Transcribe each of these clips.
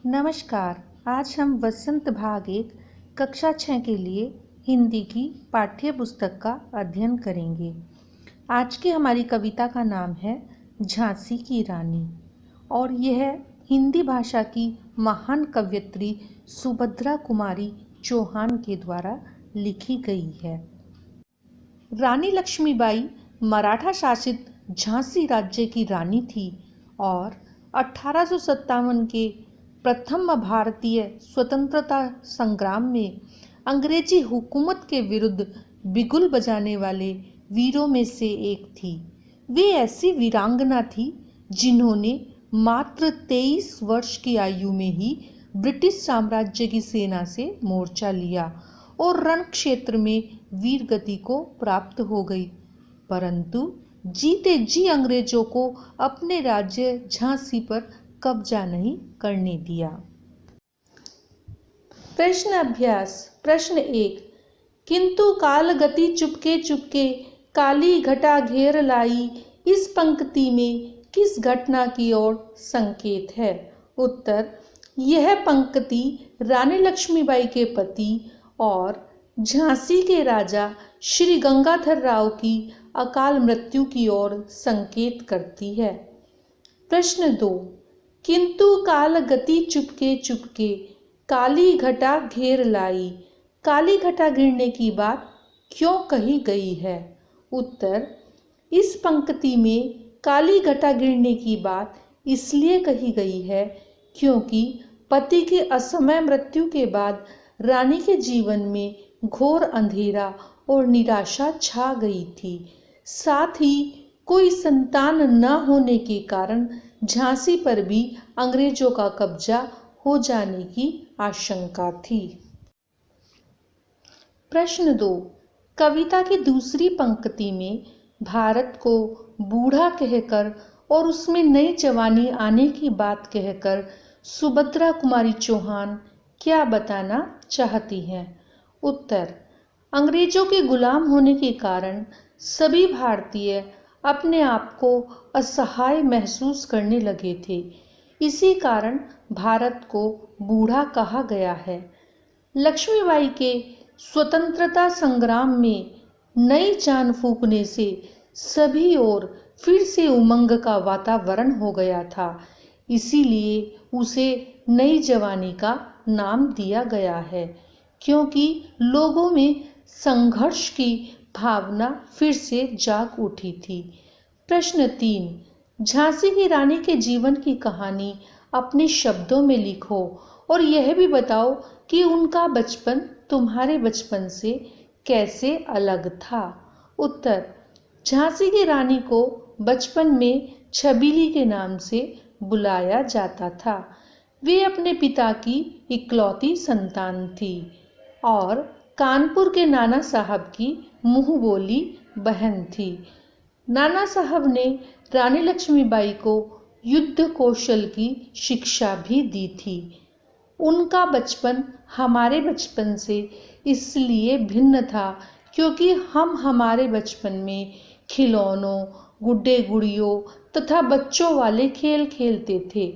नमस्कार। आज हम वसंत भाग 1 कक्षा 6 के लिए हिंदी की पाठ्य पुस्तक का अध्ययन करेंगे। आज की हमारी कविता का नाम है झांसी की रानी और यह हिंदी भाषा की महान कवयित्री सुभद्रा कुमारी चौहान के द्वारा लिखी गई है। रानी लक्ष्मीबाई मराठा शासित झांसी राज्य की रानी थी और 1857 के प्रथम भारतीय स्वतंत्रता संग्राम में अंग्रेजी हुकूमत के विरुद्ध बिगुल बजाने वाले वीरों में से एक थी। वे ऐसी वीरांगना थी जिन्होंने मात्र 23 वर्ष की आयु में ही ब्रिटिश साम्राज्य की सेना से मोर्चा लिया और रण क्षेत्र में वीर गति को प्राप्त हो गई, परंतु जीते जी अंग्रेजों को अपने राज्य झांसी पर कब्जा नहीं करने दिया। प्रश्न अभ्यास। प्रश्न 1। किंतु काल गति चुपके चुपके काली घटा घेर लाई, इस पंक्ति में किस घटना की ओर संकेत है? उत्तर। यह पंक्ति रानी लक्ष्मीबाई के पति और झांसी के राजा श्री गंगाधर राव की अकाल मृत्यु की ओर संकेत करती है। प्रश्न 2। किंतु काल गति चुपके चुपके काली घटा घेर लाई, काली घटा गिरने की बात क्यों कही गई है? उत्तर। इस पंक्ति में काली घटा गिरने की बात इसलिए कही गई है क्योंकि पति के असमय मृत्यु के बाद रानी के जीवन में घोर अंधेरा और निराशा छा गई थी। साथ ही कोई संतान न होने के कारण झांसी पर भी अंग्रेजों का कब्जा हो जाने की आशंका थी। प्रश्न 2। कविता की दूसरी पंक्ति में भारत को बूढ़ा कहकर और उसमें नई जवानी आने की बात कहकर सुभद्रा कुमारी चौहान क्या बताना चाहती हैं? उत्तर। अंग्रेजों के गुलाम होने के कारण सभी भारतीय अपने आप को असहाय महसूस करने लगे थे। इसी कारण भारत को बूढ़ा कहा गया है। लक्ष्मीबाई के स्वतंत्रता संग्राम में नई जान फूंकने से सभी ओर फिर से उमंग का वातावरण हो गया था, इसीलिए उसे नई जवानी का नाम दिया गया है, क्योंकि लोगों में संघर्ष की भावना फिर से जाग उठी थी। प्रश्न 3। झांसी की रानी के जीवन की कहानी अपने शब्दों में लिखो और यह भी बताओ कि उनका बचपन तुम्हारे बचपन से कैसे अलग था। उत्तर। झांसी की रानी को बचपन में छबीली के नाम से बुलाया जाता था। वे अपने पिता की इकलौती संतान थी और कानपुर के नाना साहब की मुंह बोली बहन थी। नाना साहब ने रानी लक्ष्मीबाई को युद्ध कौशल की शिक्षा भी दी थी। उनका बचपन हमारे बचपन से इसलिए भिन्न था क्योंकि हम हमारे बचपन में खिलौनों, गुड्डे गुड़ियों तथा बच्चों वाले खेल खेलते थे,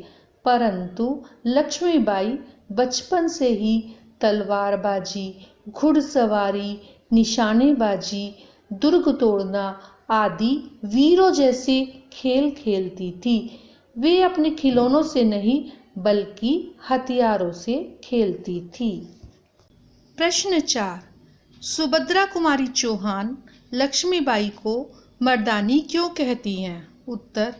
परंतु लक्ष्मीबाई बचपन से ही तलवारबाजी, घुड़सवारी, निशानेबाजी, दुर्ग तोड़ना आदि वीरों जैसे खेल खेलती थी। वे अपने खिलौनों से नहीं बल्कि हथियारों से खेलती थी। प्रश्न 4। सुभद्रा कुमारी चौहान लक्ष्मीबाई को मर्दानी क्यों कहती हैं? उत्तर।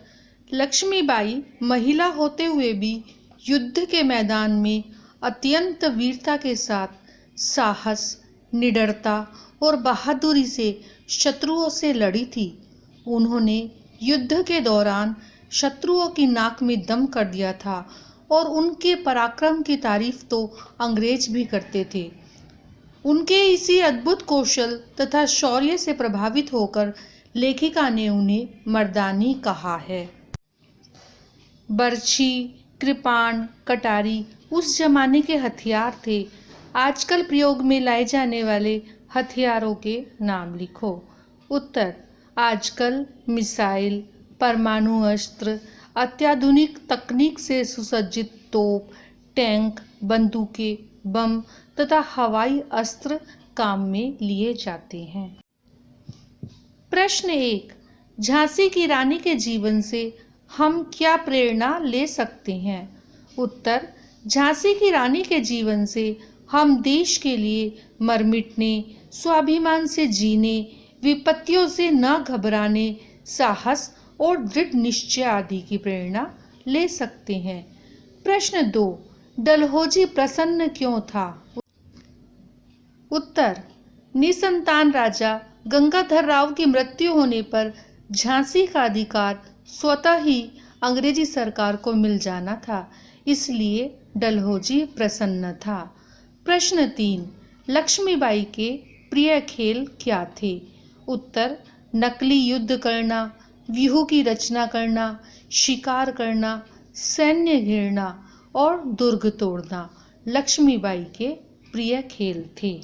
लक्ष्मीबाई महिला होते हुए भी युद्ध के मैदान में अत्यंत वीरता के साथ साहस, निडरता और बहादुरी से शत्रुओं से लड़ी थी। उन्होंने युद्ध के दौरान शत्रुओं की नाक में दम कर दिया था और उनके पराक्रम की तारीफ तो अंग्रेज भी करते थे। उनके इसी अद्भुत कौशल तथा शौर्य से प्रभावित होकर लेखिका ने उन्हें मर्दानी कहा है। बर्छी, कृपाण, कटारी उस जमाने के हथियार थे। आजकल प्रयोग में लाए जाने वाले हथियारों के नाम लिखो। उत्तर। आजकल मिसाइल, परमाणु अस्त्र, अत्याधुनिक तकनीक से सुसज्जित तोप, टैंक, बंदूकें, बम तथा हवाई अस्त्र काम में लिए जाते हैं। प्रश्न 1, झांसी की रानी के जीवन से हम क्या प्रेरणा ले सकते हैं? उत्तर, झांसी की रानी के जीवन से हम देश के लिए मर मिटने, स्वाभिमान से जीने, विपत्तियों से न घबराने, साहस और दृढ़ निश्चय आदि की प्रेरणा ले सकते हैं। प्रश्न 2, डलहौजी प्रसन्न क्यों था? उत्तर, निसंतान राजा गंगाधर राव की मृत्यु होने पर झांसी का अधिकार स्वतः ही अंग्रेजी सरकार को मिल जाना था, इसलिए डलहौजी प्रसन्न था। प्रश्न 3, लक्ष्मीबाई के प्रिय खेल क्या थे? उत्तर, नकली युद्ध करना, व्यूह की रचना करना, शिकार करना, सैन्य घेरना और दुर्ग तोड़ना लक्ष्मीबाई के प्रिय खेल थे।